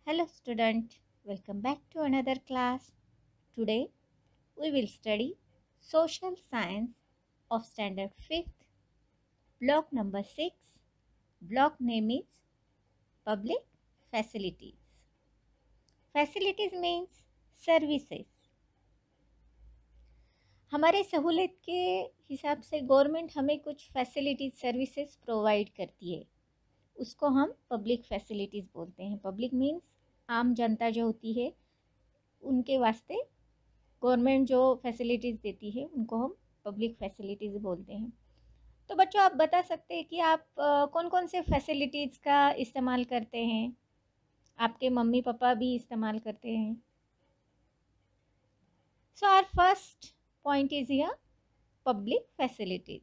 Hello student, welcome back to another class. Today we will study social science of standard 5th, block number 6. Block name is public facilities. Facilities means services. हमारे सहूलियत के हिसाब से government हमें कुछ facilities services provide करती है, उसको हम पब्लिक फैसिलिटीज़ बोलते हैं। पब्लिक मीन्स आम जनता जो होती है उनके वास्ते गवर्नमेंट जो फैसिलिटीज़ देती है उनको हम पब्लिक फैसिलिटीज़ बोलते हैं। तो बच्चों, आप बता सकते हैं कि आप कौन कौन से फैसिलिटीज़ का इस्तेमाल करते हैं? आपके मम्मी पापा भी इस्तेमाल करते हैं। So our first point is here public facilities.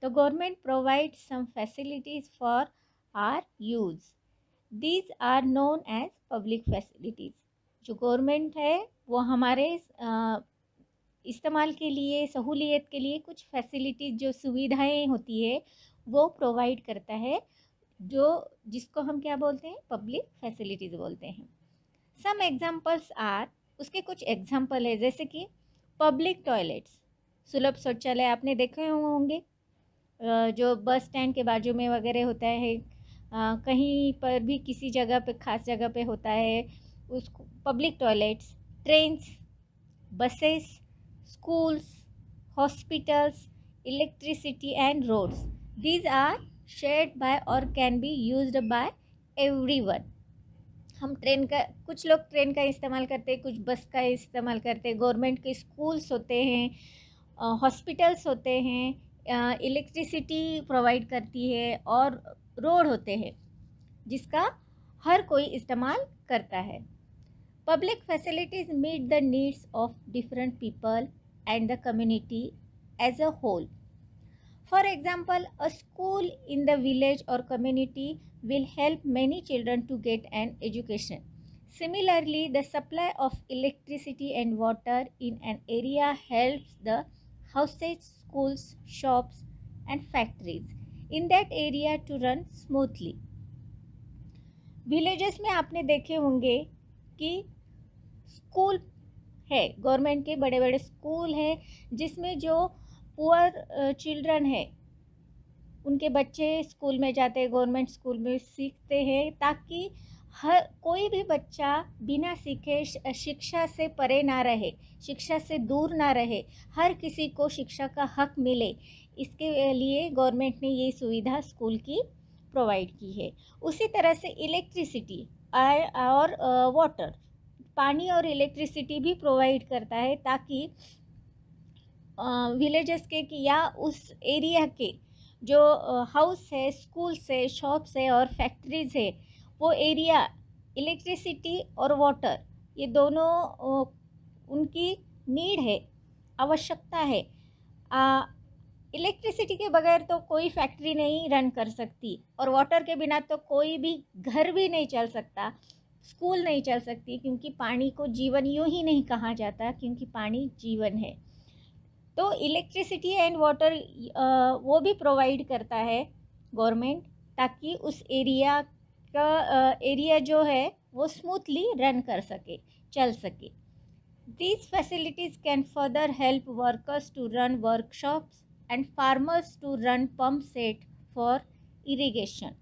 The government provides some facilities for our use. These are known as public facilities. जो गवर्नमेंट है वो हमारे इस्तेमाल के लिए, सहूलियत के लिए कुछ फैसिलिटीज़ जो सुविधाएं होती है वो प्रोवाइड करता है, जो जिसको हम क्या बोलते हैं? पब्लिक फैसिलिटीज़ बोलते हैं। सम एग्जाम्पल्स आर, उसके कुछ एग्जाम्पल है, जैसे कि पब्लिक टॉयलेट्स, सुलभ शौचालय आपने देखे होंगे, जो बस स्टैंड के बाजू में वगैरह होता है, कहीं पर भी किसी जगह पे, खास जगह पे होता है, उसको public toilets. Trains, buses, schools, hospitals, electricity and roads. These are shared by or can be used by everyone. हम ट्रेन का, कुछ लोग ट्रेन का इस्तेमाल करते हैं, कुछ बस का इस्तेमाल करते हैं। गवर्नमेंट के स्कूल्स होते हैं, हॉस्पिटल्स होते हैं, इलेक्ट्रिसिटी प्रोवाइड करती है, और रोड होते हैं जिसका हर कोई इस्तेमाल करता है। Public facilities meet the needs of different people and the community as a whole. For example, a school in the village or community will help many children to get an education. Similarly, the supply of electricity and water in an area helps the houses, schools, shops and factories in that area to run smoothly. Villages में आपने देखे होंगे कि school है, government के बड़े बड़े school हैं, जिसमें जो पुअर चिल्ड्रन है उनके बच्चे स्कूल में जाते हैं, गवर्नमेंट स्कूल में सीखते हैं, ताकि हर कोई भी बच्चा बिना सीखे शिक्षा से परे ना रहे, शिक्षा से दूर ना रहे, हर किसी को शिक्षा का हक मिले। इसके लिए गवर्नमेंट ने ये सुविधा स्कूल की प्रोवाइड की है। उसी तरह से इलेक्ट्रिसिटी और वाटर, पानी और इलेक्ट्रिसिटी भी प्रोवाइड करता है, ताकि विलेजेस के या उस एरिया के जो हाउस है, स्कूल्स है, शॉप्स है और फैक्ट्रीज़ है, वो एरिया इलेक्ट्रिसिटी और वाटर, ये दोनों उनकी नीड है, आवश्यकता है। इलेक्ट्रिसिटी के बगैर तो कोई फैक्ट्री नहीं रन कर सकती, और वाटर के बिना तो कोई भी घर भी नहीं चल सकता, स्कूल नहीं चल सकती, क्योंकि पानी को जीवन यूं ही नहीं कहा जाता, क्योंकि पानी जीवन है। तो इलेक्ट्रिसिटी एंड वाटर वो भी प्रोवाइड करता है गवर्नमेंट, ताकि उस एरिया जो है वो स्मूथली रन कर सके, चल सके। These facilities can further help workers to run workshops and farmers to run pump set for irrigation.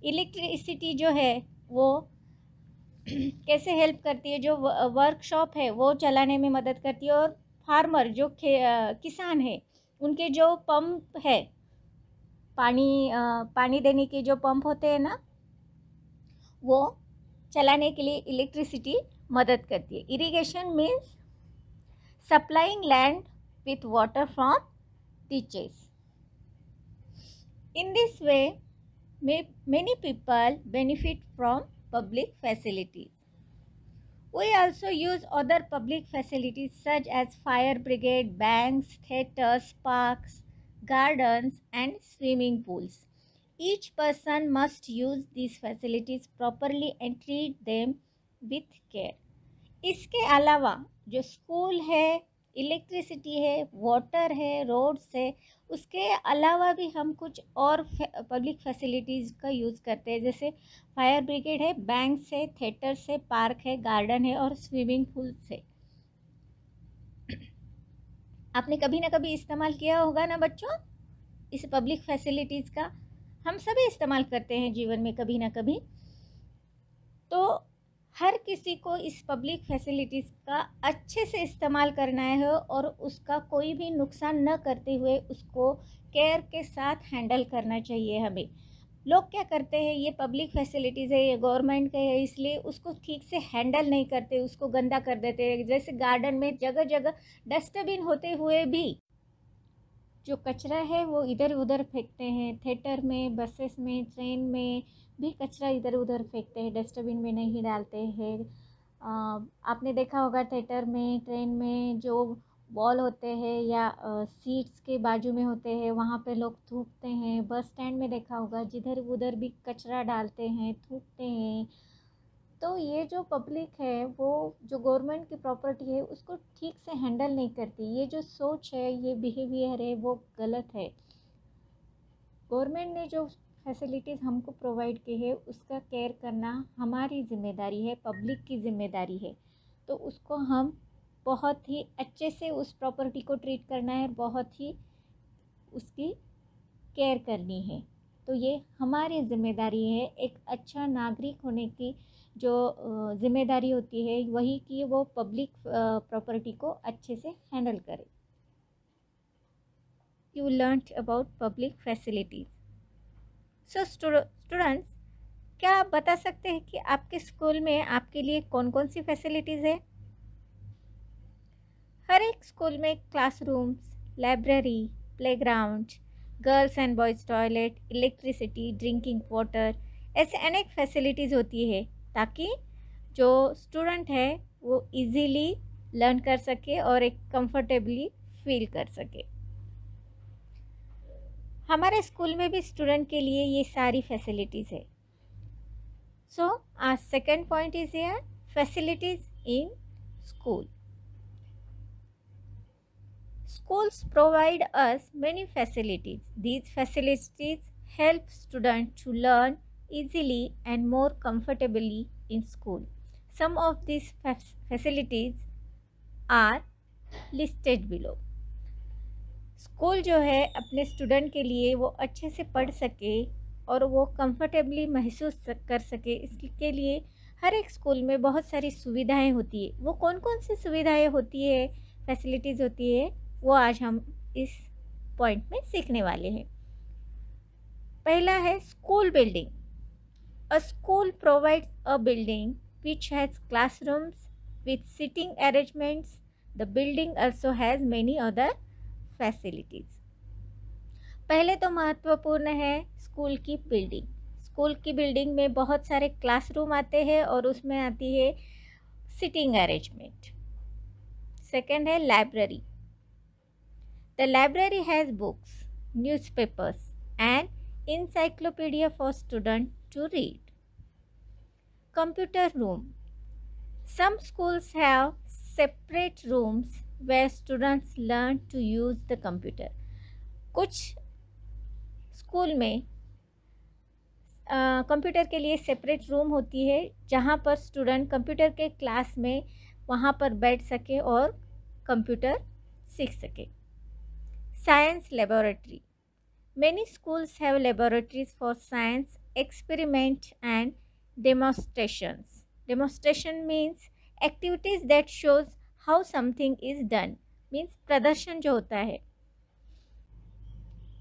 Electricity जो है वो कैसे हेल्प करती है? जो वर्कशॉप है वो चलाने में मदद करती है, और फार्मर जो किसान है, उनके जो पंप है, पानी देने के जो पंप होते हैं ना, वो चलाने के लिए इलेक्ट्रिसिटी मदद करती है। Irrigation means supplying land with water from ditches. In this way, many people benefit from public facilities. We also use other public facilities such as fire brigade, banks, theatres, parks, gardens, and swimming pools. Each person must use these facilities properly and treat them with care. इसके अलावा जो school है, electricity है, water है, roads है। उसके अलावा भी हम कुछ और पब्लिक फैसिलिटीज़ का यूज़ करते हैं, जैसे फायर ब्रिगेड है, बैंक्स है, थिएटर्स है, पार्क है, गार्डन है और स्विमिंग पूल्स है। आपने कभी ना कभी इस्तेमाल किया होगा ना बच्चों इस पब्लिक फैसिलिटीज़ का। हम सभी इस्तेमाल करते हैं जीवन में कभी ना कभी। तो हर किसी को इस पब्लिक फैसिलिटीज़ का अच्छे से इस्तेमाल करना है और उसका कोई भी नुकसान न करते हुए उसको केयर के साथ हैंडल करना चाहिए हमें। लोग क्या करते हैं, ये पब्लिक फैसिलिटीज़ है, ये गवर्नमेंट के है, इसलिए उसको ठीक से हैंडल नहीं करते, उसको गंदा कर देते हैं। जैसे गार्डन में जगह जगह डस्टबिन होते हुए भी जो कचरा है वो इधर उधर फेंकते हैं। थिएटर में, बसेस में, ट्रेन में भी कचरा इधर उधर फेंकते हैं, डस्टबिन में नहीं डालते हैं। आपने देखा होगा थिएटर में, ट्रेन में जो वॉल होते हैं या सीट्स के बाजू में होते हैं, वहाँ पे लोग थूकते हैं। बस स्टैंड में देखा होगा, जिधर उधर भी कचरा डालते हैं, थूकते हैं। तो ये जो पब्लिक है वो जो गवर्नमेंट की प्रॉपर्टी है उसको ठीक से हैंडल नहीं करती। ये जो सोच है, ये बिहेवियर है, वो गलत है। गवर्नमेंट ने जो फैसिलिटीज़ हमको प्रोवाइड की है उसका केयर करना हमारी ज़िम्मेदारी है, पब्लिक की ज़िम्मेदारी है। तो उसको हम बहुत ही अच्छे से उस प्रॉपर्टी को ट्रीट करना है, बहुत ही उसकी केयर करनी है। तो ये हमारी ज़िम्मेदारी है। एक अच्छा नागरिक होने की जो ज़िम्मेदारी होती है वही कि वो पब्लिक प्रॉपर्टी को अच्छे से हैंडल करे। You learned about public facilities. So students, क्या आप बता सकते हैं कि आपके स्कूल में आपके लिए कौन कौन सी फैसिलिटीज़ है? हर एक स्कूल में classrooms, library, playground, girls and boys toilet, electricity, drinking water, ऐसे अनेक फैसिलिटीज़ होती है ताकि जो स्टूडेंट है वो इजीली लर्न कर सके और एक कंफर्टेबली फील कर सके। हमारे स्कूल में भी स्टूडेंट के लिए ये सारी फैसिलिटीज़ है। So our second point is here, facilities in school. Schools provide us many facilities. These facilities help students to learn easily and more comfortably in school. Some of these facilities are listed below. School जो है अपने student के लिए वो अच्छे से पढ़ सके और वो कंफर्टेबली महसूस कर सके, इसके लिए हर एक स्कूल में बहुत सारी सुविधाएं होती है। वो कौन कौन सी सुविधाएं होती है, फैसिलिटीज़ होती है, वो आज हम इस पॉइंट में सीखने वाले हैं। पहला है school building. A school provides a building which has classrooms with sitting arrangements. The building also has many other facilities. पहले तो महत्वपूर्ण है स्कूल की बिल्डिंग। स्कूल की बिल्डिंग में बहुत सारे क्लासरूम आते हैं और उसमें आती है सिटिंग अरेंजमेंट। सेकंड है library. The library has books, newspapers, and encyclopedia for students to read. Computer room. Some schools have separate rooms where students learn to use the computer. कुछ स्कूल में computer के लिए separate room होती है जहाँ पर student computer के class में वहाँ पर बैठ सके और कंप्यूटर सीख सके। Science laboratory. Many schools have laboratories for science experiment and demonstrations. Demonstration means activities that shows how something is done. Means प्रदर्शन जो होता है।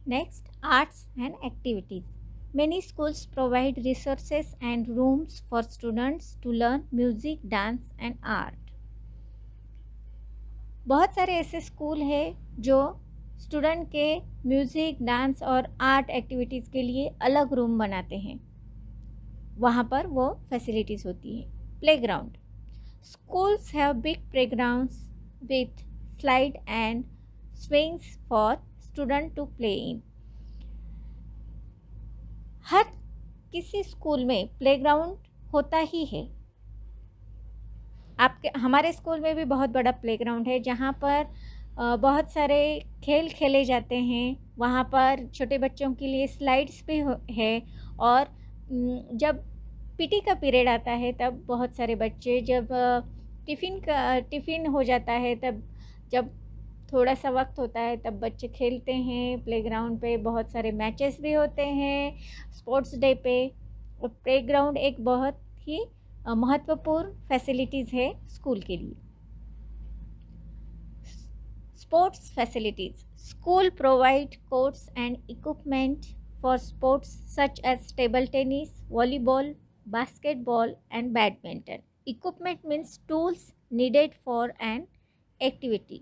Next, arts and activities. Many schools provide resources and rooms for students to learn music, dance and art. बहुत सारे ऐसे school हैं जो student के म्यूज़िक, डांस और आर्ट एक्टिविटीज़ के लिए अलग रूम बनाते हैं, वहाँ पर वो फैसिलिटीज़ होती है। Playground. Schools have big playgrounds with slide and swings for student to play in. हर किसी स्कूल में प्लेग्राउंड होता ही है। आपके हमारे स्कूल में भी बहुत बड़ा प्लेग्राउंड है जहाँ पर बहुत सारे खेल खेले जाते हैं। वहाँ पर छोटे बच्चों के लिए स्लाइड्स भी है। और जब पीटी का पीरियड आता है तब बहुत सारे बच्चे, जब टिफ़िन हो जाता है, तब जब थोड़ा सा वक्त होता है तब बच्चे खेलते हैं प्लेग्राउंड पे। बहुत सारे मैचेस भी होते हैं स्पोर्ट्स डे पे। और प्लेग्राउंड एक बहुत ही महत्वपूर्ण फैसिलिटीज़ है स्कूल के लिए। Sports facilities. School provide courts and equipment for sports such as table tennis, volleyball, basketball and badminton. Equipment means tools needed for an activity.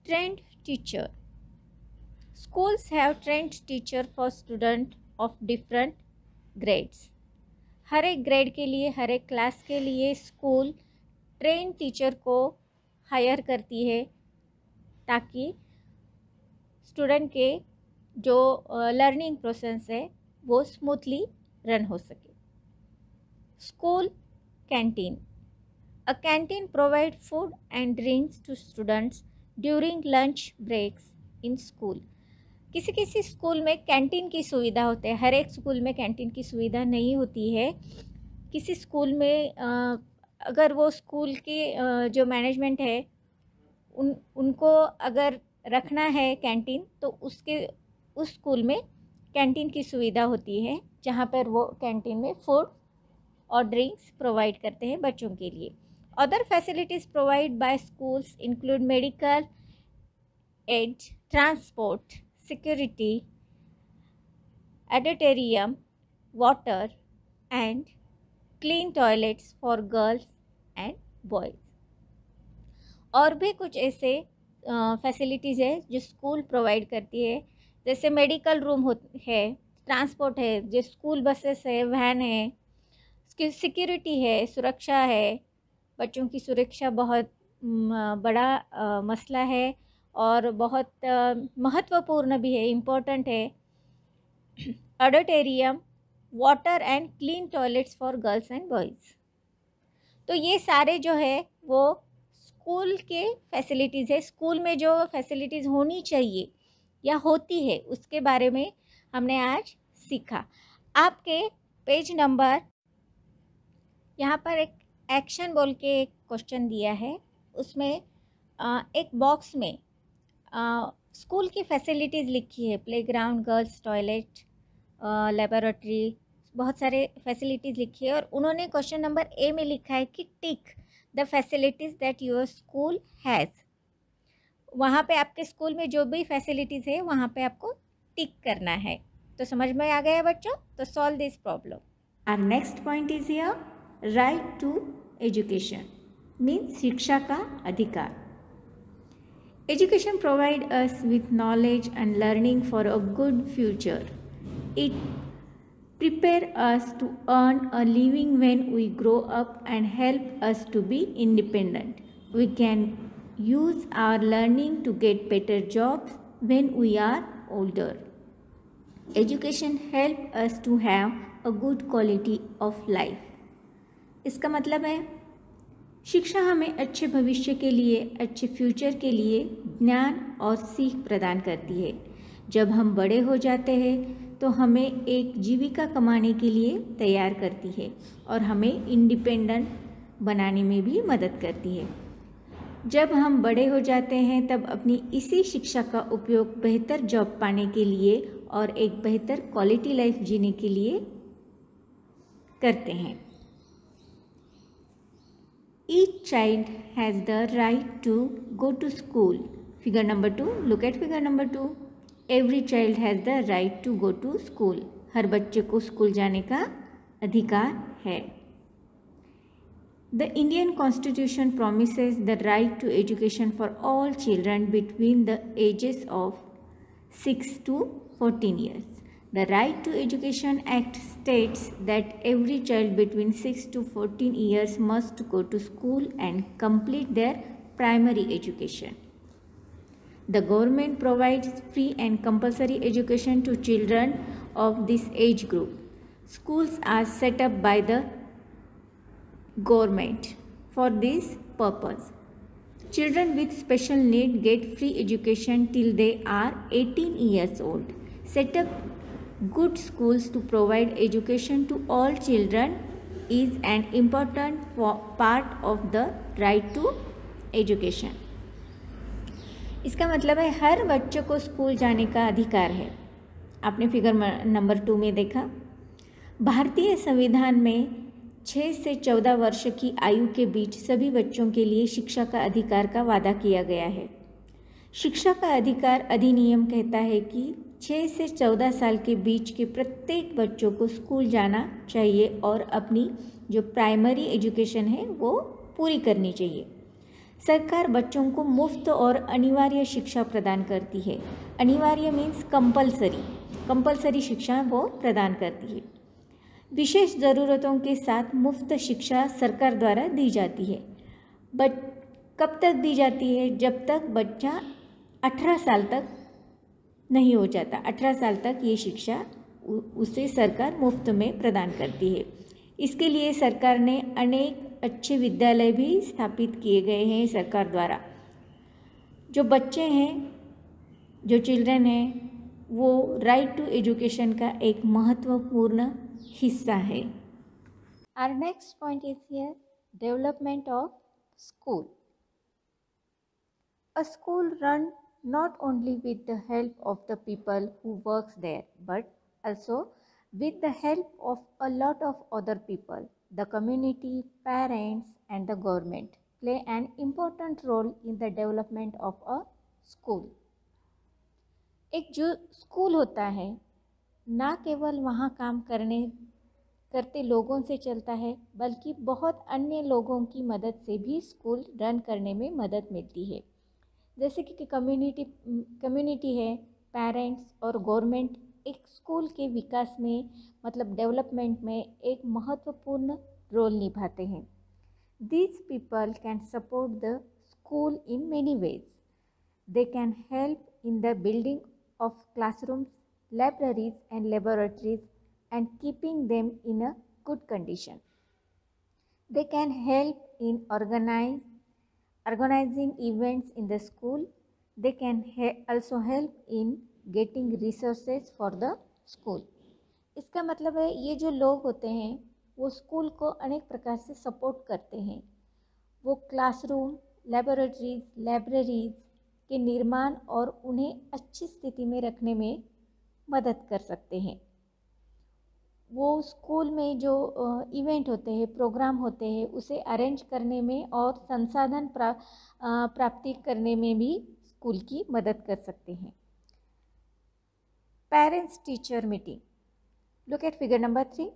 Trained teacher. Schools have trained teacher for students of different grades. हर एक grade के लिए, हर एक class के लिए school train teacher को higher करती है ताकि स्टूडेंट के जो लर्निंग प्रोसेस है वो स्मूथली रन हो सके। School canteen. A canteen provide food and drinks to students during lunch breaks in school. किसी किसी स्कूल में कैंटीन की सुविधा होती है, हर एक स्कूल में कैंटीन की सुविधा नहीं होती है। किसी स्कूल में अगर वो स्कूल के जो मैनेजमेंट है उनको अगर रखना है कैंटीन, तो उस स्कूल में कैंटीन की सुविधा होती है जहाँ पर वो कैंटीन में फूड और ड्रिंक्स प्रोवाइड करते हैं बच्चों के लिए। Other facilities provide by schools include medical aid, transport, security, auditorium, water and clean toilets for girls and boys. और भी कुछ ऐसे फैसिलिटीज़ है जो स्कूल प्रोवाइड करती है, जैसे मेडिकल रूम है, ट्रांसपोर्ट है, जो स्कूल बसेस है, वैन है, सिक्योरिटी है, सुरक्षा है। बच्चों की सुरक्षा बहुत बड़ा मसला है और बहुत महत्वपूर्ण भी है, इम्पोर्टेंट है। Auditorium, water and clean toilets for girls and boys. तो ये सारे जो है वो स्कूल के फैसिलिटीज़ है। स्कूल में जो फैसिलिटीज़ होनी चाहिए या होती है उसके बारे में हमने आज सीखा। आपके पेज नंबर, यहाँ पर एक एक्शन बोल के एक क्वेश्चन दिया है, उसमें एक बॉक्स में स्कूल की फैसिलिटीज़ लिखी है, प्लेग्राउंड, गर्ल्स टॉयलेट, लेबोरेटरी, बहुत सारे फैसिलिटीज़ लिखी है। और उन्होंने क्वेश्चन नंबर ए में लिखा है कि tick the facilities that your school has. वहाँ पे आपके स्कूल में जो भी फैसिलिटीज़ है वहाँ पे आपको टिक करना है। तो समझ में आ गया बच्चों? तो solve this problem. Our next point is here, right to education means शिक्षा का अधिकार। Education provide us with knowledge and learning for a good future. It prepare us to earn a living when we grow up and help us to be independent. We can use our learning to get better jobs when we are older. Education help us to have a good quality of life. इसका मतलब है शिक्षा हमें अच्छे भविष्य के लिए, अच्छे फ्यूचर के लिए ज्ञान और सीख प्रदान करती है। जब हम बड़े हो जाते हैं तो हमें एक जीविका कमाने के लिए तैयार करती है और हमें इंडिपेंडेंट बनाने में भी मदद करती है। जब हम बड़े हो जाते हैं तब अपनी इसी शिक्षा का उपयोग बेहतर जॉब पाने के लिए और एक बेहतर क्वालिटी लाइफ जीने के लिए करते हैं। Each child has the right to go to school. Figure number 2. Look at figure number 2. Every child has the right to go to school. हर बच्चे को स्कूल जाने का अधिकार है। The Indian Constitution promises the right to education for all children between the ages of 6 to 14 years. The Right to Education Act states that every child between 6 to 14 years must go to school and complete their primary education. The government provides free and compulsory education to children of this age group. Schools are set up by the government for this purpose. Children with special need get free education till they are 18 years old. Set up good schools to provide education to all children is an important part of the right to education. इसका मतलब है हर बच्चे को school जाने का अधिकार है. आपने फिगर नंबर 2 में देखा. भारतीय संविधान में 6 से 14 वर्ष की आयु के बीच सभी बच्चों के लिए शिक्षा का अधिकार का वादा किया गया है. शिक्षा का अधिकार अधिनियम कहता है कि 6 से 14 साल के बीच के प्रत्येक बच्चों को स्कूल जाना चाहिए और अपनी जो प्राइमरी एजुकेशन है वो पूरी करनी चाहिए. सरकार बच्चों को मुफ्त और अनिवार्य शिक्षा प्रदान करती है. अनिवार्य मीन्स कंपलसरी शिक्षा वो प्रदान करती है. विशेष ज़रूरतों के साथ मुफ्त शिक्षा सरकार द्वारा दी जाती है. बट कब तक दी जाती है? जब तक बच्चा 18 साल तक नहीं हो जाता. 18 साल तक ये शिक्षा उसे सरकार मुफ्त में प्रदान करती है. इसके लिए सरकार ने अनेक अच्छे विद्यालय भी स्थापित किए गए हैं सरकार द्वारा. जो बच्चे हैं, जो चिल्ड्रन हैं, वो राइट टू एजुकेशन का एक महत्वपूर्ण हिस्सा है. Our next point is here, development of school. A school run not only with the help of the people who works there, but also with the help of a lot of other people. The community, parents and the government play an important role in the development of a school. एक जो school होता है ना केवल वहाँ काम करते लोगों से चलता है, बल्कि बहुत अन्य लोगों की मदद से भी स्कूल रन करने में मदद मिलती है. जैसे कि कम्युनिटी है, पेरेंट्स और गवर्नमेंट एक स्कूल के विकास में मतलब डेवलपमेंट में एक महत्वपूर्ण रोल निभाते हैं. These people can support the school in many ways. They can help in the building of classrooms, libraries and laboratories and keeping them in a good condition. They can help in organizing events in the school. They can also help in getting resources for the school. इसका मतलब है ये जो लोग होते हैं वो school को अनेक प्रकार से सपोर्ट करते हैं. वो क्लासरूम, लेबोरेटरीज, लाइब्रेरीज के निर्माण और उन्हें अच्छी स्थिति में रखने में मदद कर सकते हैं. वो स्कूल में जो इवेंट होते हैं, प्रोग्राम होते हैं, उसे अरेंज करने में और संसाधन प्राप्ति करने में भी स्कूल की मदद कर सकते हैं. Parents teacher meeting. Look at figure number 3.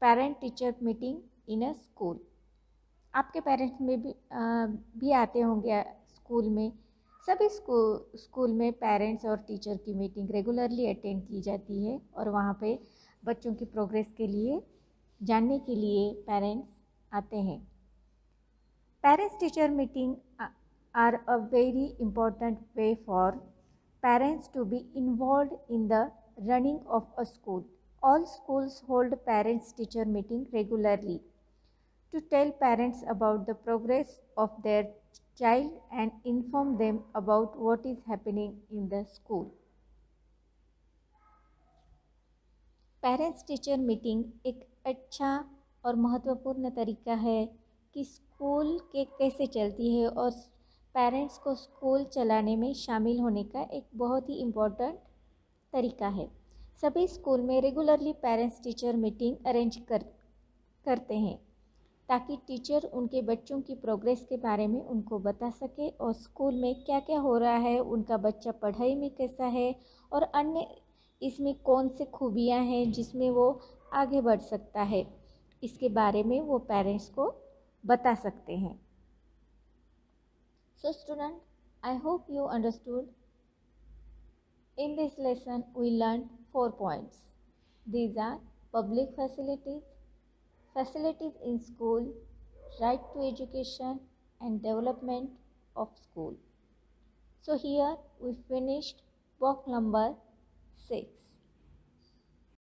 Parent teacher meeting in a school. आपके पेरेंट्स में भी आते होंगे स्कूल में. सभी स्कूल में पेरेंट्स और टीचर की मीटिंग रेगुलरली अटेंड की जाती है और वहाँ पे बच्चों की प्रोग्रेस के लिए जानने के लिए पेरेंट्स आते हैं. Parents teacher meeting are a very important way for parents to be involved in the running of a school. All schools hold parents-teacher meeting regularly to tell parents about the progress of their child and inform them about what is happening in the school. Parents teacher meeting एक अच्छा और महत्वपूर्ण तरीका है कि school के कैसे चलती है और पेरेंट्स को स्कूल चलाने में शामिल होने का एक बहुत ही इम्पोर्टेंट तरीका है. सभी स्कूल में regularly parents teacher meeting arrange करते हैं ताकि टीचर उनके बच्चों की प्रोग्रेस के बारे में उनको बता सके और स्कूल में क्या क्या हो रहा है, उनका बच्चा पढ़ाई में कैसा है और अन्य इसमें कौन से खूबियाँ हैं जिसमें वो आगे बढ़ सकता है, इसके बारे में वो पेरेंट्स को बता सकते हैं. So student, I hope you understood. In this lesson, we learned 4 points. These are public facilities, facilities in school, right to education and development of school. So here we finished book number 6.